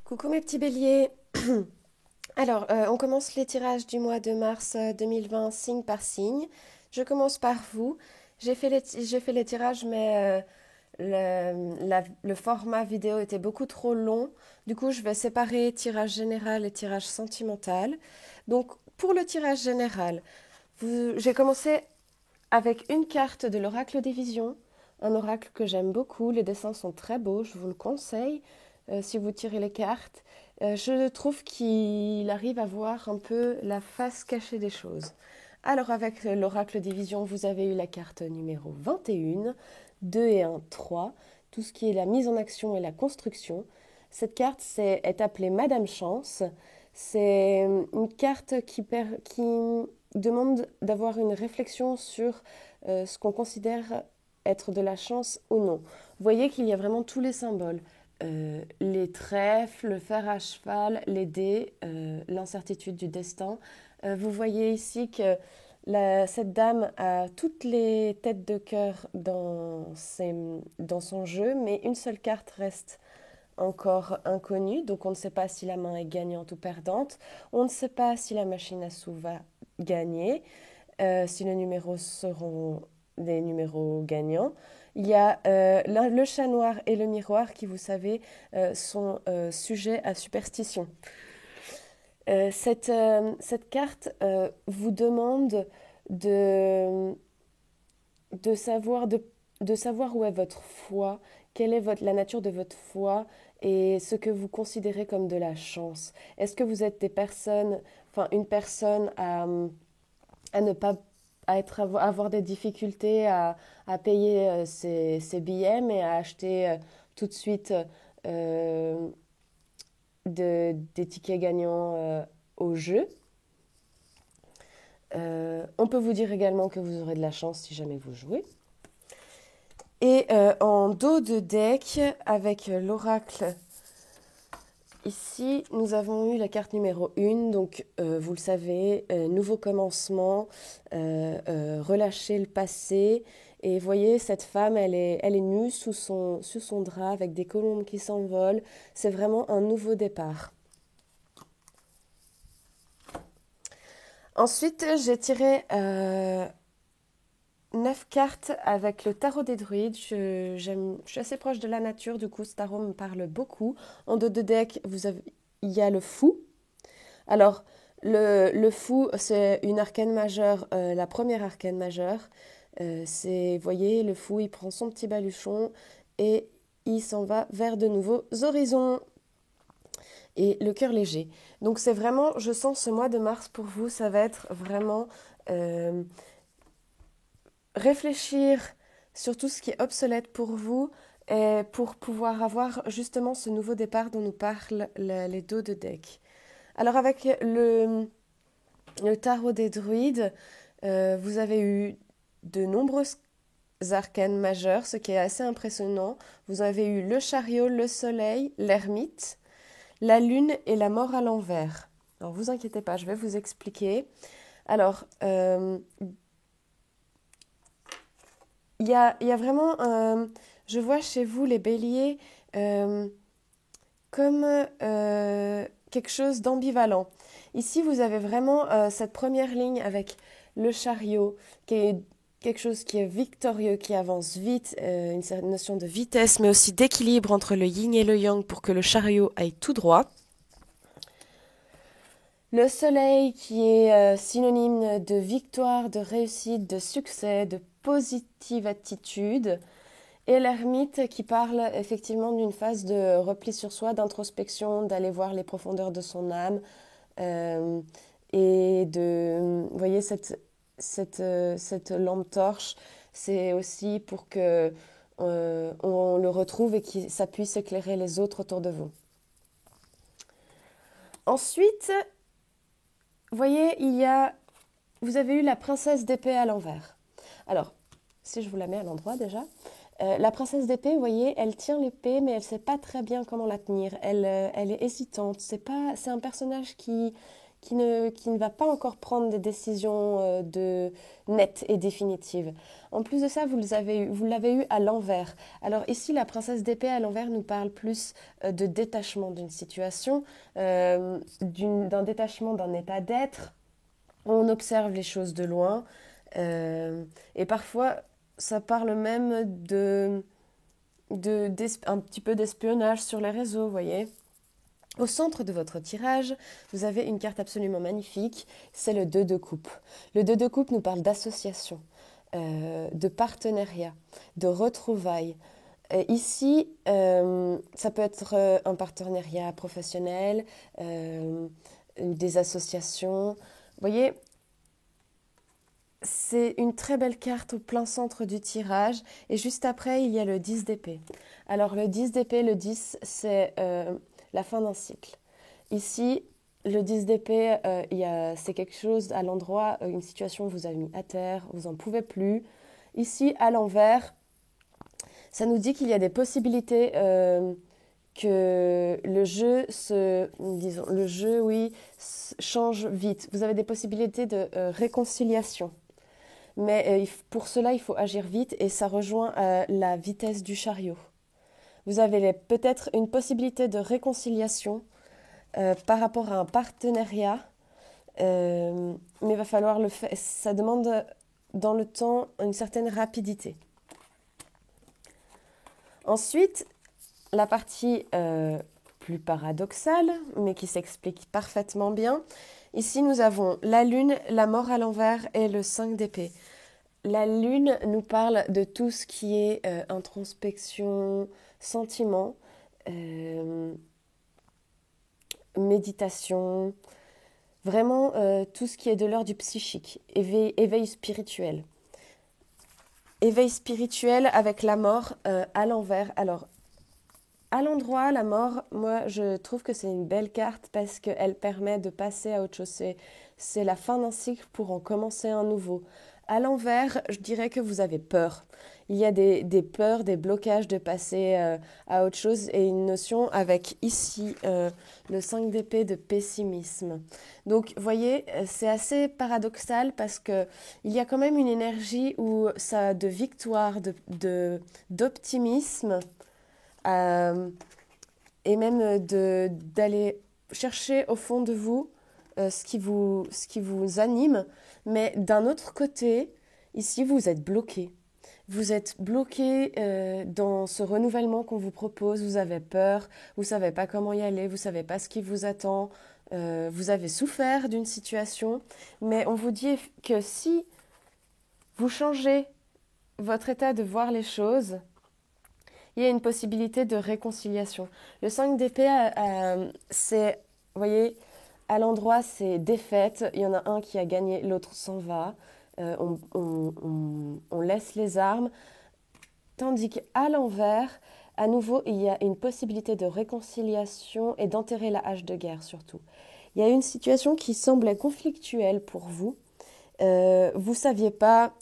Coucou mes petits béliers. Alors, on commence les tirages du mois de mars 2020 signe par signe. Je commence par vous. J'ai fait les tirages, mais le format vidéo était beaucoup trop long. Du coup, je vais séparer tirage général et tirage sentimental. Donc, pour le tirage général, j'ai commencé avec une carte de l'oracle des visions, un oracle que j'aime beaucoup. Les dessins sont très beaux, je vous le conseille si vous tirez les cartes. Je trouve qu'il arrive à voir un peu la face cachée des choses. Alors avec l'oracle des visions, vous avez eu la carte numéro 21, 2 et 1, 3, tout ce qui est la mise en action et la construction. Cette carte est appelée Madame Chance. C'est une carte qui demande d'avoir une réflexion sur ce qu'on considère être de la chance ou non. Vous voyez qu'il y a vraiment tous les symboles. Les trèfles, le fer à cheval, les dés, l'incertitude du destin. Vous voyez ici que cette dame a toutes les têtes de cœur dans son jeu, mais une seule carte reste encore inconnue, donc on ne sait pas si la main est gagnante ou perdante, on ne sait pas si la machine à sous va gagner, si les numéros seront des numéros gagnants. Il y a le chat noir et le miroir qui, vous savez, sont sujets à superstition. Cette carte vous demande de, de, savoir, de, de savoir où est votre foi, quelle est la nature de votre foi et ce que vous considérez comme de la chance. Est-ce que vous êtes une personne à ne pas avoir des difficultés à payer ses billets, mais à acheter tout de suite euh, des tickets gagnants au jeu. On peut vous dire également que vous aurez de la chance si jamais vous jouez. Et en dos de deck, avec l'oracle, ici, nous avons eu la carte numéro 1, donc vous le savez, nouveau commencement, relâcher le passé. Et voyez, cette femme, elle est nue sous son drap avec des colombes qui s'envolent. C'est vraiment un nouveau départ. Ensuite, j'ai tiré 9 cartes avec le tarot des druides. Je suis assez proche de la nature, du coup, ce tarot me parle beaucoup. En dos de deck, il y a le fou. Alors, le fou, c'est une arcane majeure, la première arcane majeure. Vous voyez, le fou, il prend son petit baluchon et il s'en va vers de nouveaux horizons. Et le cœur léger. Donc c'est vraiment, je sens ce mois de mars pour vous, ça va être vraiment réfléchir sur tout ce qui est obsolète pour vous et pour pouvoir avoir justement ce nouveau départ dont nous parlent les dos de deck. Alors avec le tarot des druides, vous avez eu de nombreuses arcanes majeures, ce qui est assez impressionnant. Vous avez eu le chariot, le soleil, l'ermite, la lune et la mort à l'envers. Alors vous inquiétez pas, je vais vous expliquer. Alors, il y a vraiment, je vois chez vous les béliers comme quelque chose d'ambivalent. Ici, vous avez vraiment cette première ligne avec le chariot, qui est quelque chose qui est victorieux, qui avance vite, une certaine notion de vitesse, mais aussi d'équilibre entre le yin et le yang pour que le chariot aille tout droit. Le soleil qui est synonyme de victoire, de réussite, de succès, de positive attitude. Et l'ermite qui parle effectivement d'une phase de repli sur soi, d'introspection, d'aller voir les profondeurs de son âme. euh, et vous voyez, cette lampe torche, c'est aussi pour que on le retrouve et que ça puisse éclairer les autres autour de vous. Ensuite, vous voyez, vous avez eu la princesse d'épée à l'envers. Alors, si je vous la mets à l'endroit déjà, la princesse d'épée, vous voyez, elle tient l'épée, mais elle ne sait pas très bien comment la tenir. Elle est hésitante. C'est un personnage qui qui ne va pas encore prendre des décisions nettes et définitives. En plus de ça, vous l'avez eu à l'envers. Alors ici, la princesse d'épée à l'envers nous parle plus de détachement d'une situation, d'un détachement d'un état d'être. On observe les choses de loin. Et parfois, ça parle même un petit peu d'espionnage sur les réseaux, vous voyez. Au centre de votre tirage, vous avez une carte absolument magnifique, c'est le 2 de coupe. Le 2 de coupe nous parle d'association, de partenariat, de retrouvailles. Ici, ça peut être un partenariat professionnel, des associations. Vous voyez, c'est une très belle carte au plein centre du tirage. Et juste après, il y a le 10 d'épée. Alors le 10 d'épée, le 10, c'est la fin d'un cycle. Ici, le 10 d'épée, c'est quelque chose à l'endroit, une situation vous a mis à terre, vous n'en pouvez plus. Ici, à l'envers, ça nous dit qu'il y a des possibilités que le jeu, oui, change vite. Vous avez des possibilités de réconciliation. Mais pour cela, il faut agir vite et ça rejoint la vitesse du chariot. Vous avez peut-être une possibilité de réconciliation par rapport à un partenariat, mais il va falloir le faire. Ça demande dans le temps une certaine rapidité. Ensuite, la partie plus paradoxale, mais qui s'explique parfaitement bien. Ici, nous avons la lune, la mort à l'envers et le 5 d'épée. La lune nous parle de tout ce qui est introspection, sentiment, méditation, vraiment tout ce qui est de l'ordre du psychique, éveil spirituel. Éveil spirituel avec la mort à l'envers. Alors, à l'endroit, la mort, moi, je trouve que c'est une belle carte parce qu'elle permet de passer à autre chose. C'est la fin d'un cycle pour en commencer un nouveau. À l'envers, je dirais que vous avez peur. Il y a des peurs, des blocages de passer à autre chose et une notion avec ici le 5 d'épée de pessimisme. Donc, vous voyez, c'est assez paradoxal parce qu'il y a quand même une énergie de victoire, d'optimisme et même d'aller chercher au fond de vous ce qui vous anime. Mais d'un autre côté, ici, vous êtes bloqué. Vous êtes bloqué dans ce renouvellement qu'on vous propose. Vous avez peur, vous ne savez pas comment y aller, vous ne savez pas ce qui vous attend. Vous avez souffert d'une situation. Mais on vous dit que si vous changez votre état de voir les choses, il y a une possibilité de réconciliation. Le 5 d'épée, c'est, vous voyez, à l'endroit, c'est défaite. Il y en a un qui a gagné, l'autre s'en va. On laisse les armes. Tandis qu'à l'envers, à nouveau, il y a une possibilité de réconciliation et d'enterrer la hache de guerre surtout. Il y a une situation qui semblait conflictuelle pour vous. Vous ne saviez pas,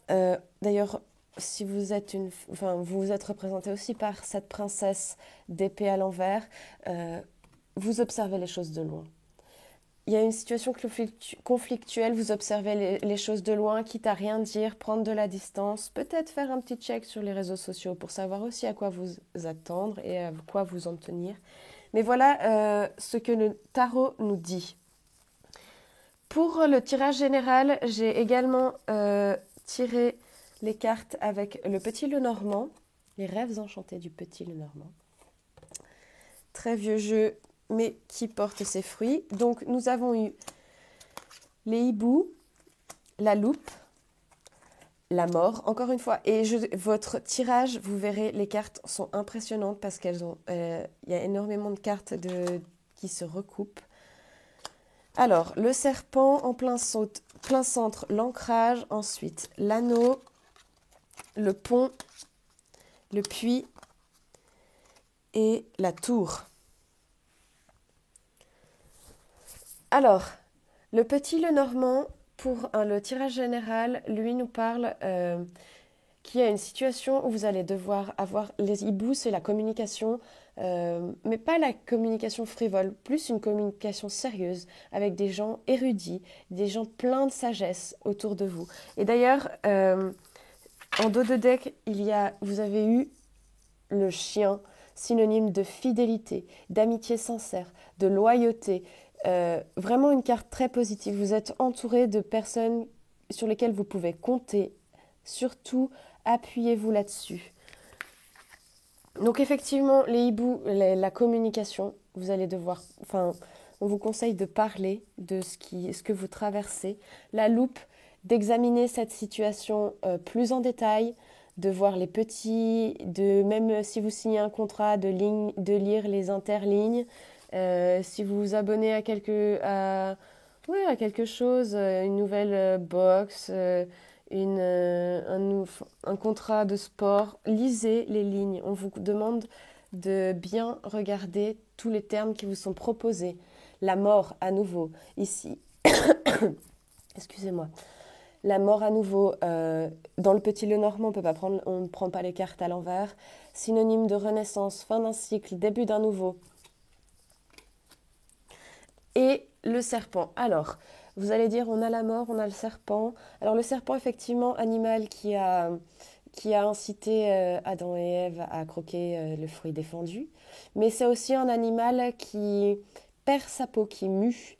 d'ailleurs, si vous êtes vous êtes représenté aussi par cette princesse d'épée à l'envers, vous observez les choses de loin. Il y a une situation conflictuelle, vous observez les choses de loin, quitte à rien dire, prendre de la distance, peut-être faire un petit check sur les réseaux sociaux pour savoir aussi à quoi vous attendre et à quoi vous en tenir. Mais voilà ce que le tarot nous dit. Pour le tirage général, j'ai également tiré les cartes avec le Petit Lenormand, les rêves enchantés du Petit Lenormand. Très vieux jeu, mais qui porte ses fruits. Donc, nous avons eu les hiboux, la loupe, la mort, encore une fois. Et votre tirage, vous verrez, les cartes sont impressionnantes parce qu'elles ont, il y a énormément de cartes qui se recoupent. Alors, le serpent en plein centre, l'ancrage, ensuite l'anneau, le pont, le puits et la tour. Alors, le Petit Lenormand, pour le tirage général, lui nous parle qu'il y a une situation où vous allez devoir avoir les hiboux, c'est la communication, mais pas la communication frivole, plus une communication sérieuse avec des gens érudits, des gens pleins de sagesse autour de vous. Et d'ailleurs, en dos de deck, vous avez eu le chien, synonyme de fidélité, d'amitié sincère, de loyauté. Vraiment une carte très positive. Vous êtes entouré de personnes sur lesquelles vous pouvez compter. Surtout, appuyez-vous là-dessus. Donc effectivement, les hiboux, la communication, vous allez devoir... Enfin, on vous conseille de parler de ce que vous traversez. La loupe, d'examiner cette situation plus en détail, de voir les petits, même si vous signez un contrat, de lire les interlignes. Si vous vous abonnez à quelque chose, une nouvelle box, un contrat de sport, lisez les lignes. On vous demande de bien regarder tous les termes qui vous sont proposés. La mort, à nouveau, ici. Excusez-moi. La mort à nouveau, dans le petit Lenormand, on ne prend pas les cartes à l'envers. Synonyme de renaissance, fin d'un cycle, début d'un nouveau. Et le serpent. Alors, vous allez dire, on a la mort, on a le serpent. Alors le serpent, effectivement, animal qui a incité Adam et Ève à croquer le fruit défendu. Mais c'est aussi un animal qui perd sa peau, qui mue,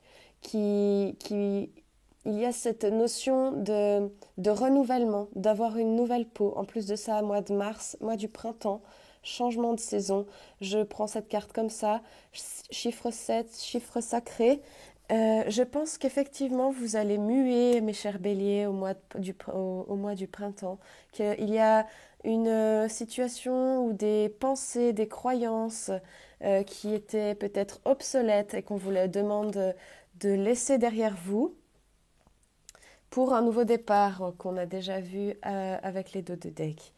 il y a cette notion de renouvellement, d'avoir une nouvelle peau. En plus de ça, mois de mars, mois du printemps, changement de saison. Je prends cette carte comme ça, chiffre 7, chiffre sacré. Je pense qu'effectivement, vous allez muer, mes chers béliers, au mois du printemps. Qu'il y a une situation ou des pensées, des croyances qui étaient peut-être obsolètes et qu'on vous demande de laisser derrière vous pour un nouveau départ qu'on a déjà vu avec les dos de deck.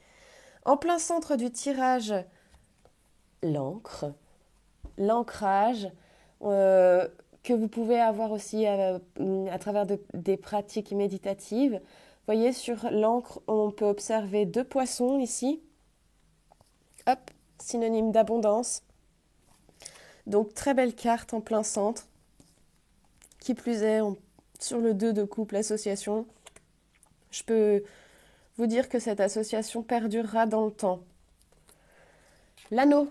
En plein centre du tirage, l'encre, l'ancrage, que vous pouvez avoir aussi à travers des pratiques méditatives. Vous voyez, sur l'encre, on peut observer 2 poissons ici. Hop, synonyme d'abondance. Donc, très belle carte en plein centre. Qui plus est, sur le 2 de couple association, je peux vous dire que cette association perdurera dans le temps. L'anneau,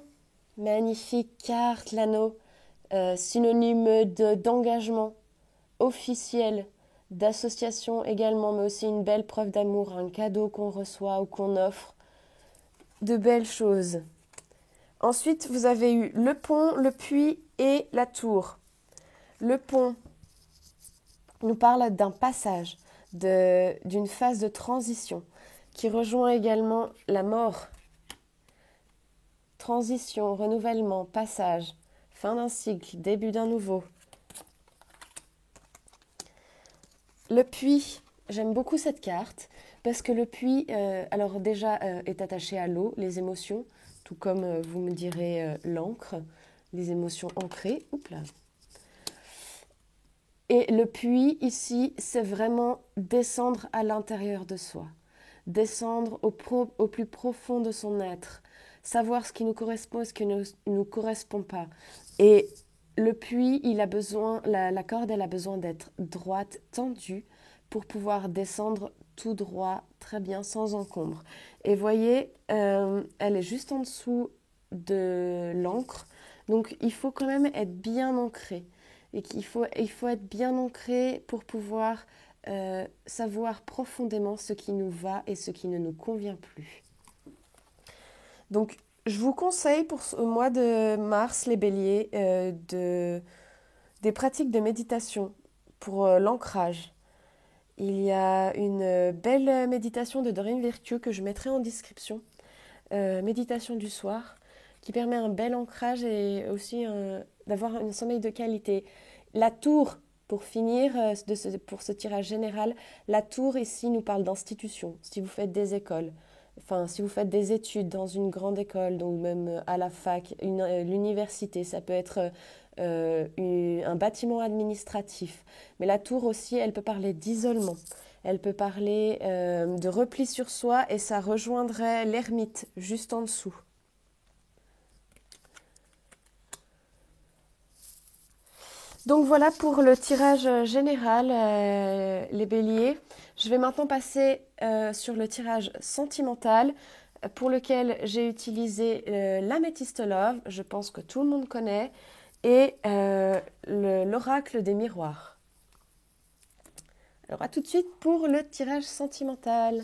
magnifique carte, l'anneau, synonyme d'engagement officiel, d'association également, mais aussi une belle preuve d'amour, un cadeau qu'on reçoit ou qu'on offre, de belles choses. Ensuite, vous avez eu le pont, le puits et la tour. Le pont nous parle d'un passage, d'une phase de transition qui rejoint également la mort. Transition, renouvellement, passage, fin d'un cycle, début d'un nouveau. Le puits, j'aime beaucoup cette carte parce que le puits, alors déjà, est attaché à l'eau, les émotions, tout comme vous me direz l'encre, les émotions ancrées. Oups là. Et le puits, ici, c'est vraiment descendre à l'intérieur de soi, descendre au plus profond de son être, savoir ce qui nous correspond et ce qui ne nous correspond pas. Et le puits, la corde, elle a besoin d'être droite, tendue, pour pouvoir descendre tout droit, très bien, sans encombre. Et voyez, elle est juste en dessous de l'encre, donc il faut quand même être bien ancré. Et il faut être bien ancré pour pouvoir savoir profondément ce qui nous va et ce qui ne nous convient plus. Donc, je vous conseille pour ce mois de mars, les béliers, des pratiques de méditation pour l'ancrage. Il y a une belle méditation de Doreen Virtue que je mettrai en description. Méditation du soir, qui permet un bel ancrage et aussi d'avoir un sommeil de qualité. La tour, pour finir, pour ce tirage général, la tour ici nous parle d'institution. Si vous faites des écoles, si vous faites des études dans une grande école, donc même à la fac, l'université, ça peut être un bâtiment administratif. Mais la tour aussi, elle peut parler d'isolement. Elle peut parler de repli sur soi et ça rejoindrait l'ermite juste en dessous. Donc voilà pour le tirage général, les béliers. Je vais maintenant passer sur le tirage sentimental pour lequel j'ai utilisé l'améthyste love, je pense que tout le monde connaît, et l'oracle des miroirs. Alors à tout de suite pour le tirage sentimental.